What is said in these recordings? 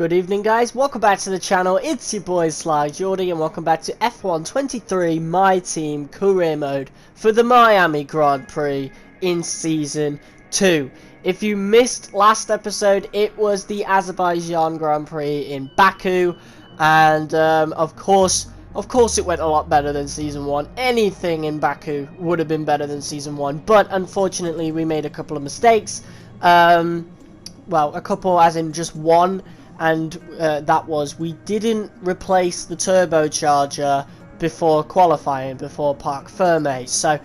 Good evening, guys. Welcome back to the channel. It's your boy Sly Jordy, and welcome back to F1 23 My Team Career Mode for the Miami Grand Prix in Season 2. If you missed last episode, it was the Azerbaijan Grand Prix in Baku, and of course it went a lot better than Season 1. Anything in Baku would have been better than Season 1, but unfortunately we made a couple of mistakes. Well, a couple as in just one. And that was, we didn't replace the turbocharger before qualifying, before Parc Fermé. So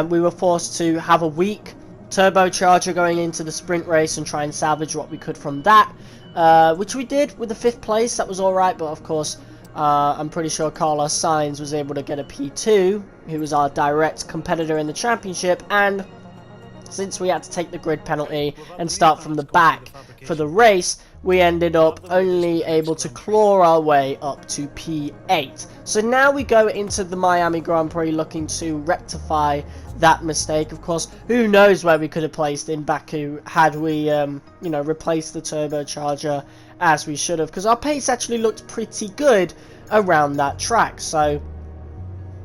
we were forced to have a weak turbocharger going into the sprint race and try and salvage what we could from that, which we did with the 5th place. That was alright, but of course I'm pretty sure Carlos Sainz was able to get a P2, who was our direct competitor in the championship, and since we had to take the grid penalty and start from the back for the race, we ended up only able to claw our way up to P8. So now we go into the Miami Grand Prix looking to rectify that mistake. Of course, who knows where we could have placed in Baku had we, replaced the turbocharger as we should have, because our pace actually looked pretty good around that track. So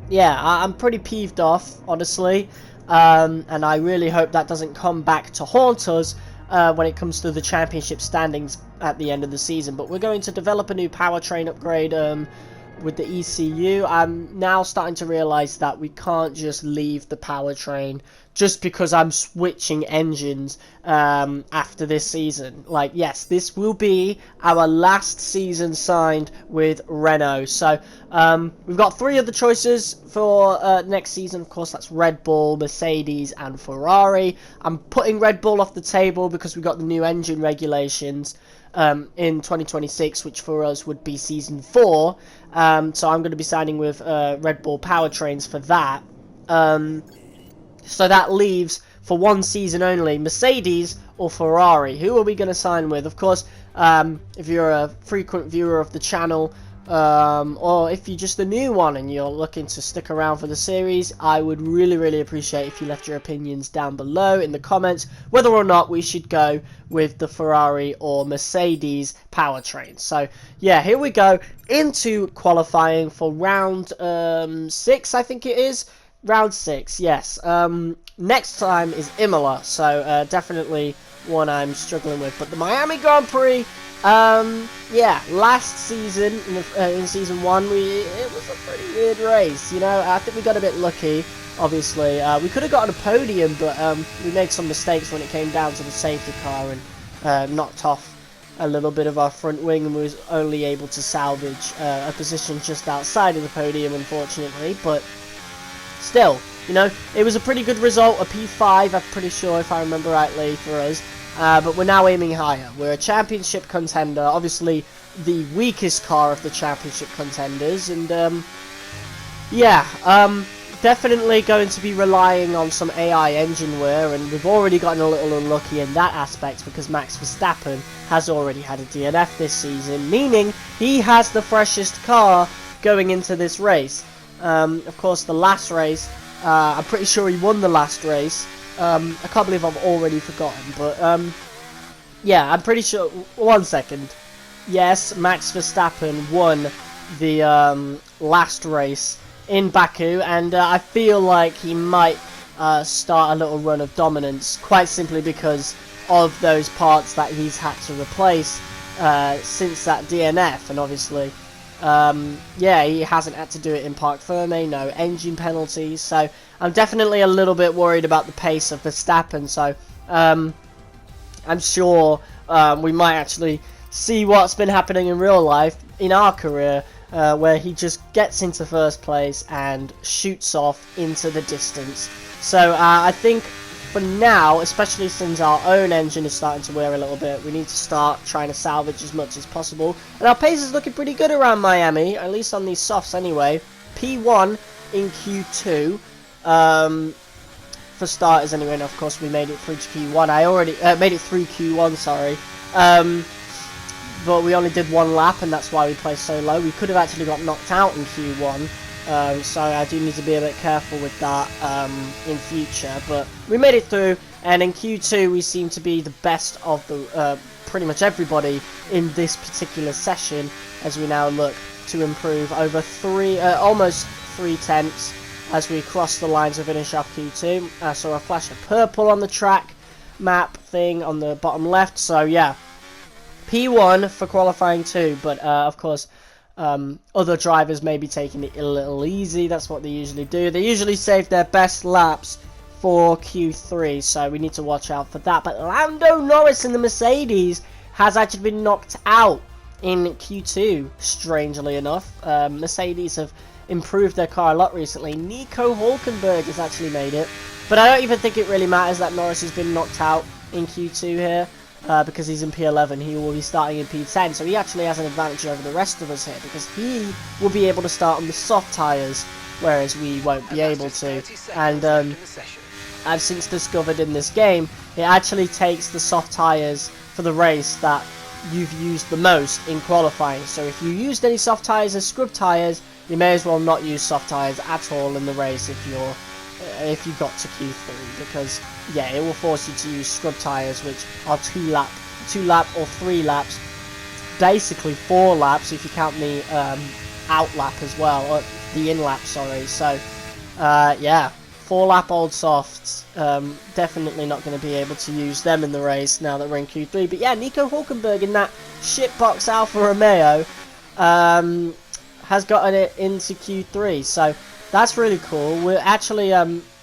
yeah, I'm pretty peeved off, honestly. And I really hope that doesn't come back to haunt us when it comes to the championship standings at the end of the season. But we're going to develop a new powertrain upgrade with the ECU. I'm now starting to realize that we can't just leave the powertrain just because I'm switching engines after this season. Like, yes, this will be our last season signed with Renault. So we've got 3 other choices for next season. Of course, that's Red Bull, Mercedes and Ferrari. I'm putting Red Bull off the table because we've got the new engine regulations in 2026, which for us would be season 4. So I'm going to be signing with Red Bull powertrains for that. So that leaves, for one season only, Mercedes or Ferrari. Who are we going to sign with? Of course, if you're a frequent viewer of the channel, or if you're just a new one and you're looking to stick around for the series, I would really appreciate if you left your opinions down below in the comments whether or not we should go with the Ferrari or Mercedes powertrain. So yeah, here we go into qualifying for round 6, I think it is. Round 6, yes. Next time is Imola, so definitely one I'm struggling with. But the Miami Grand Prix, yeah, last season, in Season 1, it was a pretty weird race, you know. I think we got a bit lucky, obviously. We could have gotten a podium, but we made some mistakes when it came down to the safety car and knocked off a little bit of our front wing, and was only able to salvage a position just outside of the podium, unfortunately. But still, you know, it was a pretty good result, a P5, I'm pretty sure, if I remember rightly, for us. But we're now aiming higher. We're a championship contender, obviously the weakest car of the championship contenders, and yeah, definitely going to be relying on some AI engine wear, and we've already gotten a little unlucky in that aspect because Max Verstappen has already had a DNF this season, meaning he has the freshest car going into this race. Of course, the last race, I'm pretty sure he won the last race. I can't believe I've already forgotten, but yeah, I'm pretty sure. One second. Yes, Max Verstappen won the last race in Baku, and I feel like he might start a little run of dominance, quite simply because of those parts that he's had to replace since that DNF, and obviously yeah, he hasn't had to do it in Parc Fermé, no engine penalties, so I'm definitely a little bit worried about the pace of Verstappen. So I'm sure we might actually see what's been happening in real life in our career, where he just gets into first place and shoots off into the distance. So I think for now, especially since our own engine is starting to wear a little bit, we need to start trying to salvage as much as possible. And our pace is looking pretty good around Miami, at least on these softs anyway. P1 in Q2, for starters anyway, and of course we made it through to Q1. I already made it through Q1, sorry. But we only did 1 lap, and that's why we placed so low. We could have actually got knocked out in Q1. So I do need to be a bit careful with that in future, but we made it through, and in Q2 we seem to be the best of the pretty much everybody in this particular session, as we now look to improve over almost 3/10 as we cross the lines to finish off Q2. So a flash of purple on the track map thing on the bottom left. So yeah, P1 for qualifying 2, but of course other drivers may be taking it a little easy. That's what they usually do. They usually save their best laps for Q3, so we need to watch out for that. But Lando Norris in the Mercedes has actually been knocked out in Q2, strangely enough. Mercedes have improved their car a lot recently. Nico Hulkenberg has actually made it, but I don't even think it really matters that Norris has been knocked out in Q2 here, because he's in P11. He will be starting in P10, so he actually has an advantage over the rest of us here, because he will be able to start on the soft tyres, whereas we won't be able to. And I've since discovered in this game, it actually takes the soft tyres for the race that you've used the most in qualifying. So if you used any soft tyres as scrub tyres, you may as well not use soft tyres at all in the race if you got to Q3, because yeah, it will force you to use scrub tyres, which are 2 lap or 3 laps, basically 4 laps if you count the out lap as well, or the in lap, sorry. So yeah, 4 lap old softs, definitely not going to be able to use them in the race now that we're in Q3. But yeah, Nico Hulkenberg in that shitbox Alfa Romeo has gotten it into Q3, so that's really cool. We're actually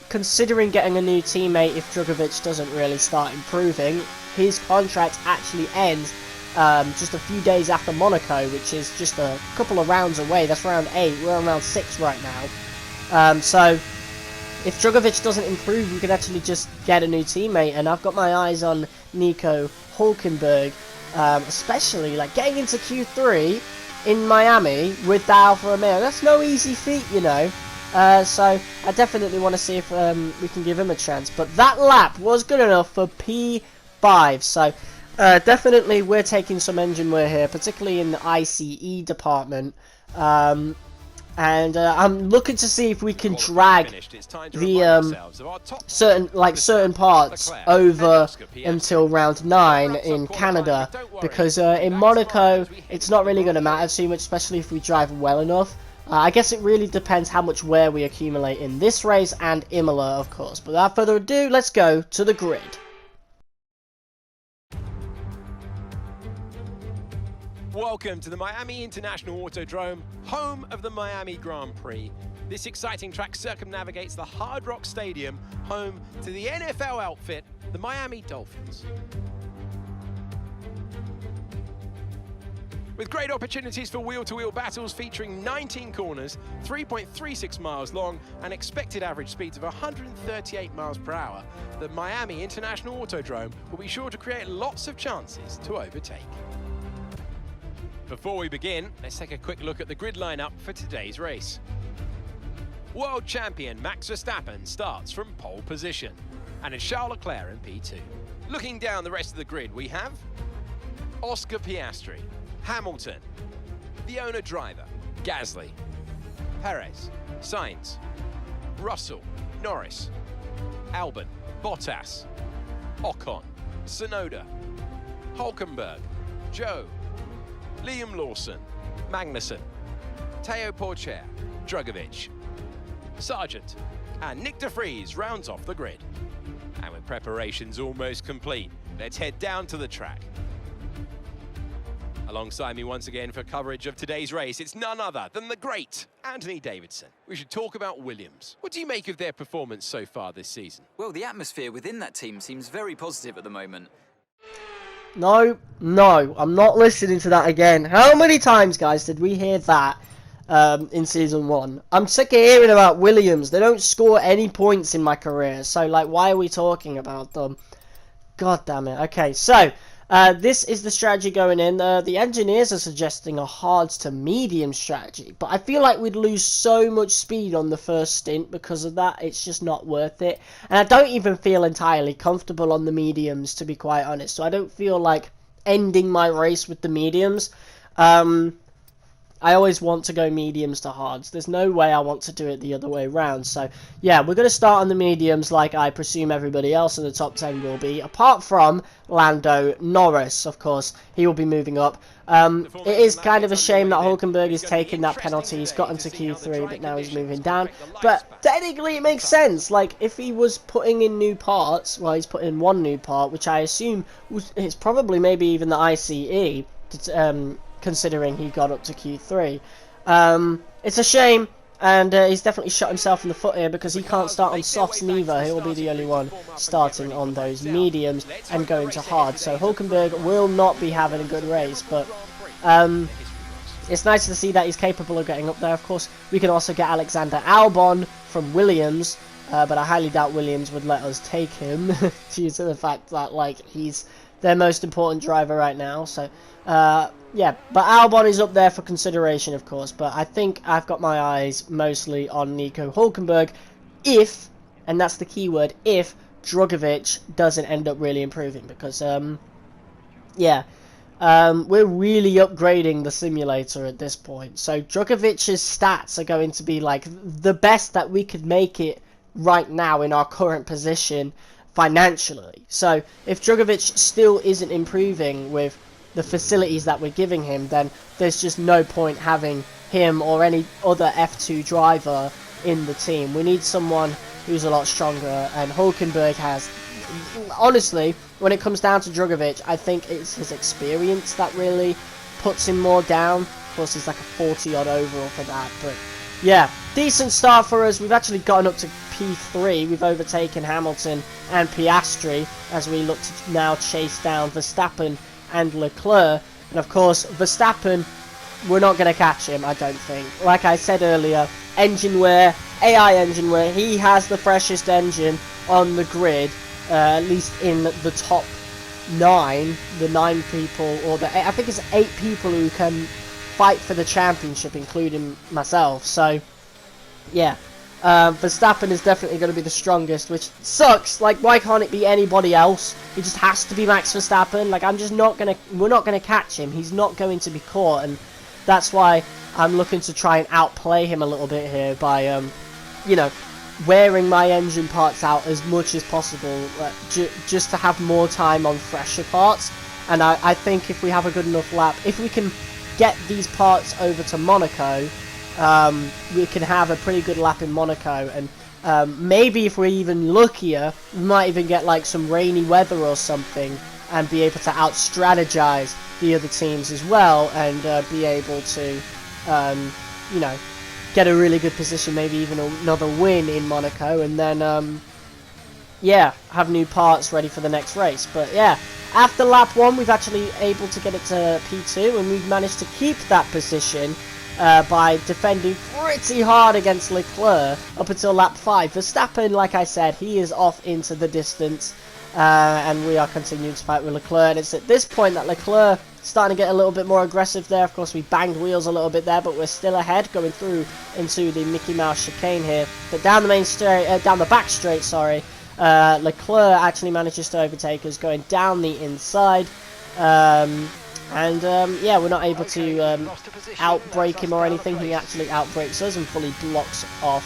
considering getting a new teammate if Drugovich doesn't really start improving. His contract actually ends just a few days after Monaco, which is just a couple of rounds away. That's round 8. We're on round 6 right now. So if Drugovich doesn't improve, we can actually just get a new teammate. And I've got my eyes on Nico Hulkenberg, especially like getting into Q3 in Miami with the Alfa Romeo. That's no easy feat, you know. So I definitely want to see if we can give him a chance. But that lap was good enough for P5. So definitely we're taking some engine wear here, particularly in the ICE department. And I'm looking to see if we can drag the certain parts over until round 9 in Canada, because in Monaco it's not really going to matter too much, especially if we drive well enough. I guess it really depends how much wear we accumulate in this race and Imola, of course. But without further ado, let's go to the grid. Welcome to the Miami International Autodrome, home of the Miami Grand Prix. This exciting track circumnavigates the Hard Rock Stadium, home to the NFL outfit, the Miami Dolphins. With great opportunities for wheel-to-wheel battles featuring 19 corners, 3.36 miles long, and expected average speeds of 138 miles per hour, the Miami International Autodrome will be sure to create lots of chances to overtake. Before we begin, let's take a quick look at the grid lineup for today's race. World champion Max Verstappen starts from pole position, and it's Charles Leclerc in P2. Looking down the rest of the grid, we have Oscar Piastri, Hamilton, the owner driver, Gasly, Perez, Sainz, Russell, Norris, Albon, Bottas, Ocon, Tsunoda, Hulkenberg, Joe, Liam Lawson, Magnussen, Teo Porcher, Drugovich, Sargent, and Nick de Vries rounds off the grid. And with preparations almost complete, let's head down to the track. Alongside me once again for coverage of today's race, it's none other than the great Anthony Davidson. We should talk about Williams. What do you make of their performance so far this season? Well, the atmosphere within that team seems very positive at the moment. No, I'm not listening to that again. How many times, guys, did we hear that in Season 1? I'm sick of hearing about Williams. They don't score any points in my career, so, like, why are we talking about them? God damn it. Okay, so this is the strategy going in. The engineers are suggesting a hards to medium strategy, but I feel like we'd lose so much speed on the first stint because of that. It's just not worth it. And I don't even feel entirely comfortable on the mediums, to be quite honest. So I don't feel like ending my race with the mediums. I always want to go mediums to hards. There's no way I want to do it the other way around. So, yeah, we're going to start on the mediums like I presume everybody else in the top 10 will be, apart from Lando Norris, of course. He will be moving up. It is kind of a shame that Hulkenberg is taking that penalty. He's got into Q3, but now he's moving down. But technically it makes sense. Like, if he was putting in new parts, well, he's put in one new part, which I assume it's probably maybe even the ICE, considering he got up to Q3. It's a shame, and he's definitely shot himself in the foot here because he can't start on softs neither. He will be the only one starting on those mediums and going to hard. So Hulkenberg will not be having a good race, but it's nice to see that he's capable of getting up there. Of course, we can also get Alexander Albon from Williams, but I highly doubt Williams would let us take him due to the fact that, like, he's their most important driver right now. So yeah, but Albon is up there for consideration, of course, but I think I've got my eyes mostly on Nico Hulkenberg if, and that's the key word, if Drugovich doesn't end up really improving, because yeah, we're really upgrading the simulator at this point. So Drugovich's stats are going to be like the best that we could make it right now in our current position financially. So if Drugovich still isn't improving with the facilities that we're giving him, then there's just no point having him or any other F2 driver in the team. We need someone who's a lot stronger, and Hulkenberg has, honestly, when it comes down to Drugovich, I think it's his experience that really puts him more down. Of course, he's like a 40 odd overall for that, but yeah, decent start for us. We've actually gotten up to P3. We've overtaken Hamilton and Piastri as we look to now chase down Verstappen and Leclerc. And of course, Verstappen, we're not going to catch him, I don't think. Like I said earlier, engine wear, AI engine wear, he has the freshest engine on the grid, at least in the top 9, the 9 people, or I think it's 8 people who can fight for the championship, including myself. So yeah, Verstappen is definitely going to be the strongest, which sucks. Like, why can't it be anybody else? It just has to be Max Verstappen. Like, we're not gonna catch him. He's not going to be caught, and that's why I'm looking to try and outplay him a little bit here by, you know, wearing my engine parts out as much as possible, just to have more time on fresher parts. And I think if we have a good enough lap, if we can get these parts over to Monaco, we can have a pretty good lap in Monaco, and maybe if we're even luckier, we might even get like some rainy weather or something and be able to out-strategize the other teams as well, and be able to, you know, get a really good position, maybe even another win in Monaco, and then, yeah, have new parts ready for the next race. But yeah, after lap 1, we've actually able to get it to P2, and we've managed to keep that position by defending pretty hard against Leclerc up until lap 5. Verstappen, like I said, he is off into the distance, and we are continuing to fight with Leclerc. And it's at this point that Leclerc starting to get a little bit more aggressive there. Of course, we banged wheels a little bit there, but we're still ahead, going through into the Mickey Mouse chicane here. But down the main straight, down the back straight, sorry, Leclerc actually manages to overtake us, going down the inside. Yeah, we're not able to outbrake him or anything. He actually outbrakes us and fully blocks off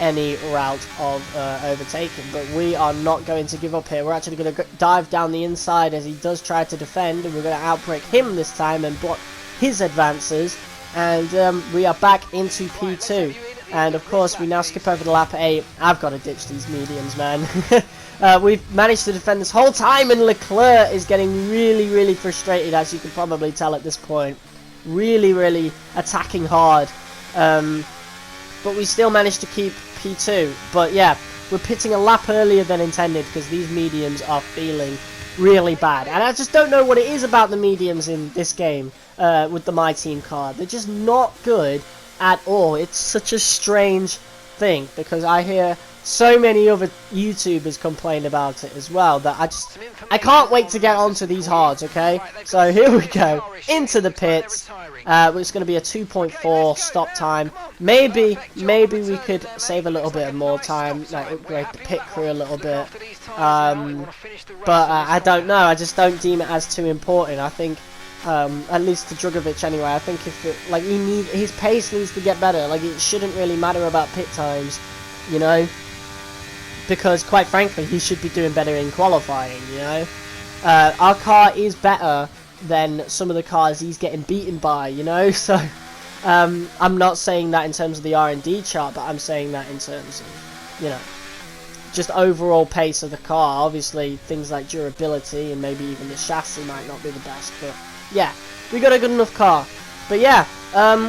any route of overtaking. But we are not going to give up here. We're actually going to dive down the inside as he does try to defend, and we're going to outbrake him this time and block his advances. And we are back into P2. And of course, we now skip over to lap 8. I've got to ditch these mediums, man. We've managed to defend this whole time, and Leclerc is getting really, really frustrated, as you can probably tell at this point. Really, really attacking hard. But we still managed to keep P2. But yeah, we're pitting a lap earlier than intended because these mediums are feeling really bad. And I just don't know what it is about the mediums in this game with the MyTeam card. They're just not good at all. It's such a strange thing, because I hear so many other YouTubers complain about it as well, that I can't wait to get onto these hards. Okay, so here we go into the pits. It's going to be a 2.4 stop time. Maybe we could save a little bit of more time, like upgrade the pit crew a little bit, but I don't know. I just don't deem it as too important. I think At least to Drugovic anyway. I think if it, like his pace needs to get better. Like it shouldn't really matter about pit times, you know, because quite frankly he should be doing better in qualifying. You know, our car is better than some of the cars he's getting beaten by. You know, so I'm not saying that in terms of the R&D chart, but I'm saying that in terms of, you know, just overall pace of the car. Obviously things like durability and maybe even the chassis might not be the best, but yeah, we got a good enough car. But yeah,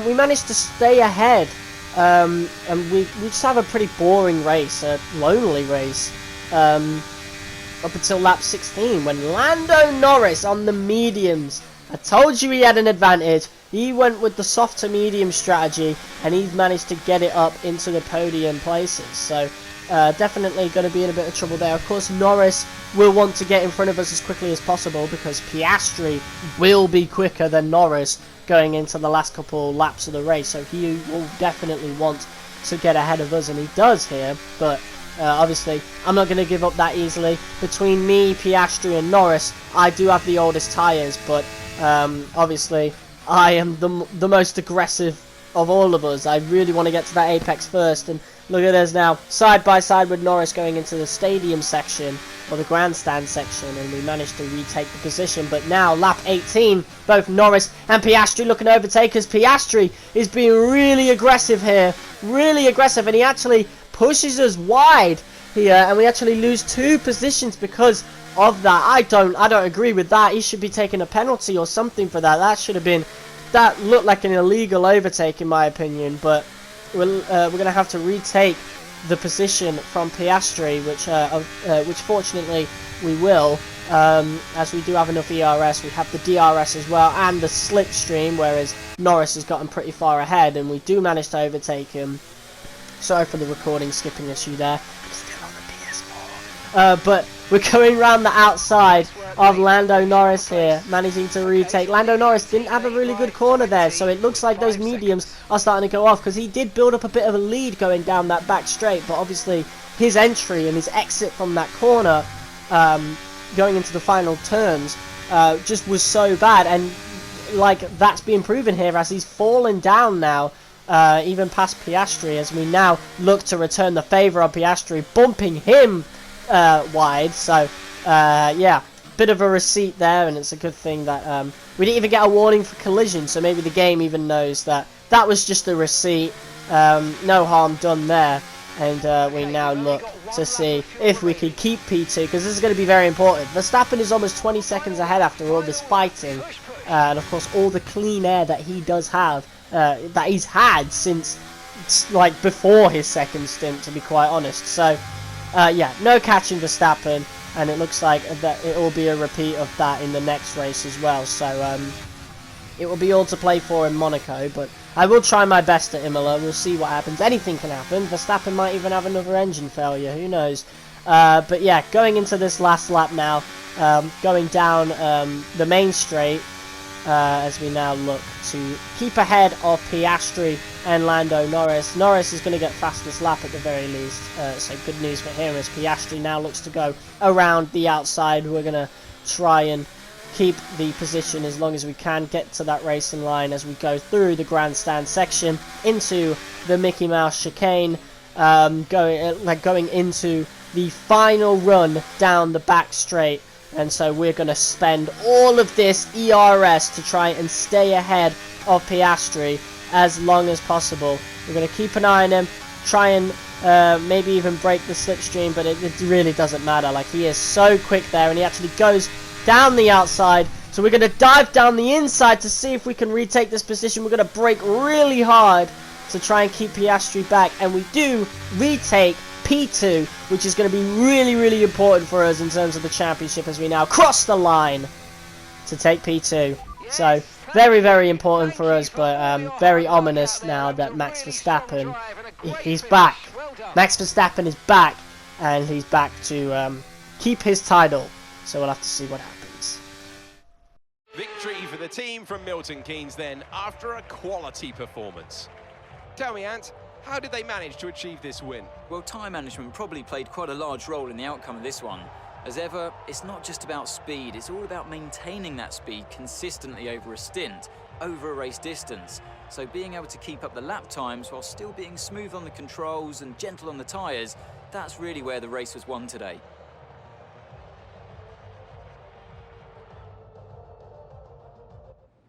we managed to stay ahead, and we just have a pretty boring race, a lonely race, up until lap 16 when Lando Norris on the mediums, I told you he had an advantage. He went with the soft to medium strategy and he's managed to get it up into the podium places. So definitely going to be in a bit of trouble there. Of course, Norris will want to get in front of us as quickly as possible because Piastri will be quicker than Norris going into the last couple laps of the race. So he will definitely want to get ahead of us, and he does here. But obviously, I'm not going to give up that easily. Between me, Piastri and Norris, I do have the oldest tyres, but obviously, I am the most aggressive of all of us. I really want to get to that apex first, and look at us now, side by side with Norris going into the stadium section, or the grandstand section, and we managed to retake the position. But now, lap 18, both Norris and Piastri looking to overtake us. Piastri is being really aggressive here, really aggressive, and he actually pushes us wide here, and we actually lose 2 positions because of that. I don't agree with that. He should be taking a penalty or something for that. That looked like an illegal overtake in my opinion, but we're going to have to retake the position from Piastri, which fortunately we will, as we do have enough ERS. We have the DRS as well and the slipstream, whereas Norris has gotten pretty far ahead, and we do manage to overtake him. Sorry for the recording skipping issue there. I'm still on the PS4. But we're going around the outside of Lando Norris here, managing to retake. Lando Norris didn't have a really good corner there, so it looks like those mediums are starting to go off, because he did build up a bit of a lead going down that back straight, but obviously his entry and his exit from that corner, going into the final turns, just was so bad, and like that's being proven here as he's fallen down now, even past Piastri, as we now look to return the favour on Piastri, bumping him wide. So yeah, bit of a receipt there, and it's a good thing that we didn't even get a warning for collision, so maybe the game even knows that that was just a receipt. No harm done there, and we now look to see if we can keep P2, because this is going to be very important. Verstappen is almost 20 seconds ahead after all this fighting, and of course all the clean air that he does have, that he's had since like before his second stint, to be quite honest. So yeah, no catching Verstappen, and it looks like that it will be a repeat of that in the next race as well. So it will be all to play for in Monaco, but I will try my best at Imola. We'll see what happens. Anything can happen. Verstappen might even have another engine failure, who knows. But yeah, going into this last lap now, going down the main straight, as we now look to keep ahead of Piastri and Lando Norris. Norris is going to get fastest lap at the very least, so good news for him, as Piastri now looks to go around the outside. We're going to try and keep the position as long as we can, get to that racing line as we go through the grandstand section into the Mickey Mouse chicane, going into the final run down the back straight. And so we're going to spend all of this ERS to try and stay ahead of Piastri as long as possible. We're going to keep an eye on him, try and maybe even break the slipstream, but it really doesn't matter. Like, he is so quick there, and he actually goes down the outside. So we're going to dive down the inside to see if we can retake this position. We're going to brake really hard to try and keep Piastri back, and we do retake P2, which is going to be really, really important for us in terms of the championship, as we now cross the line to take P2. So very, very important for us, but very ominous now that Max Verstappen, he's back. Max Verstappen is back, and he's back to keep his title. So we'll have to see what happens. Victory for the team from Milton Keynes then, after a quality performance. Tell me, Ant, how did they manage to achieve this win? Well, time management probably played quite a large role in the outcome of this one. As ever, it's not just about speed, it's all about maintaining that speed consistently over a stint, over a race distance. So being able to keep up the lap times while still being smooth on the controls and gentle on the tyres, that's really where the race was won today.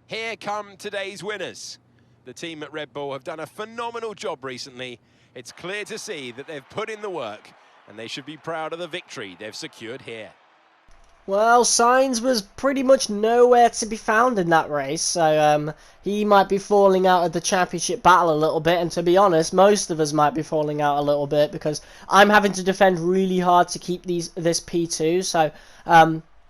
Here come today's winners. The team at Red Bull have done a phenomenal job recently. It's clear to see that they've put in the work, and they should be proud of the victory they've secured here. Well, Sainz was pretty much nowhere to be found in that race, so he might be falling out of the championship battle a little bit, and to be honest, most of us might be falling out a little bit, because I'm having to defend really hard to keep this P2, so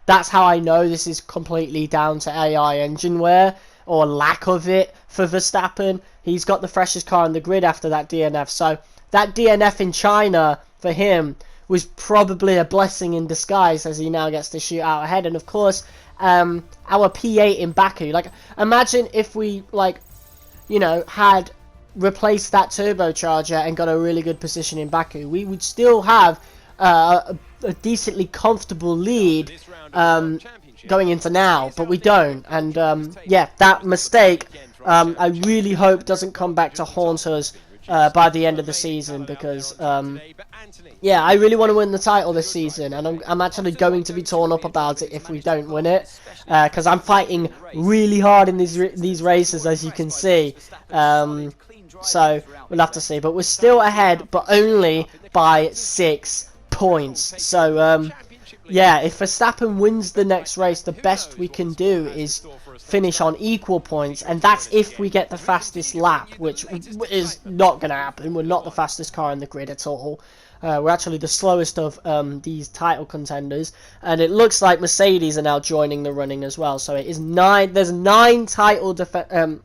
that's how I know this is completely down to AI engine wear, or lack of it, for Verstappen. He's got the freshest car on the grid after that DNF, so that DNF in China, for him, was probably a blessing in disguise, as he now gets to shoot out ahead. And of course, our P8 in Baku, like, imagine if we, like, you know, had replaced that turbocharger and got a really good position in Baku. We would still have a decently comfortable lead going into now, but we don't. And yeah, that mistake, I really hope doesn't come back to haunt us by the end of the season, because yeah, I really want to win the title this season, and I'm actually going to be torn up about it if we don't win it, because I'm fighting really hard in these races, as you can see. So we'll have to see, but we're still ahead, but only by 6 points. So yeah, if Verstappen wins the next race, the best we can do is finish on equal points, and that's if we get the fastest lap, which is not going to happen. We're not the fastest car in the grid at all. We're actually the slowest of these title contenders, and it looks like Mercedes are now joining the running as well. So it is 9. There's 9 title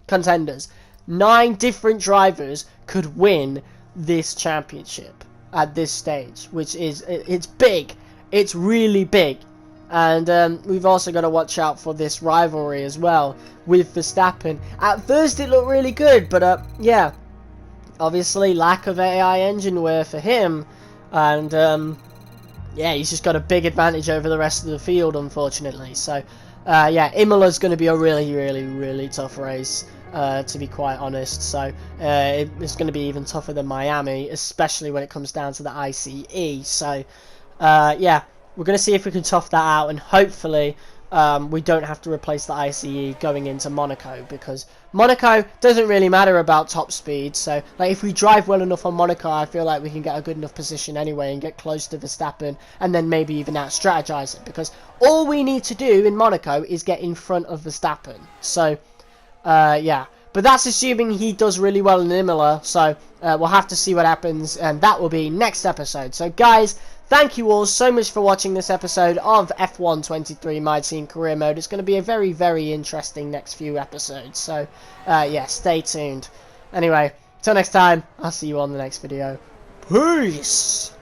contenders. 9 different drivers could win this championship at this stage, which is, it's big. It's really big. And we've also got to watch out for this rivalry as well with Verstappen. At first it looked really good, but yeah, obviously lack of AI engine wear for him, and yeah, he's just got a big advantage over the rest of the field, unfortunately. So yeah, Imola's going to be a really tough race, to be quite honest. So it's going to be even tougher than Miami, especially when it comes down to the ICE. So yeah, we're going to see if we can tough that out, and hopefully we don't have to replace the ICE going into Monaco, because Monaco doesn't really matter about top speed. So like, if we drive well enough on Monaco, I feel like we can get a good enough position anyway and get close to Verstappen, and then maybe even out-strategize it, because all we need to do in Monaco is get in front of Verstappen. So yeah, but that's assuming he does really well in Imola, so we'll have to see what happens, and that will be next episode. So guys, thank you all so much for watching this episode of F1 23 My Team Career Mode. It's going to be a very interesting next few episodes, so yeah, stay tuned. Anyway, till next time, I'll see you on the next video. Peace!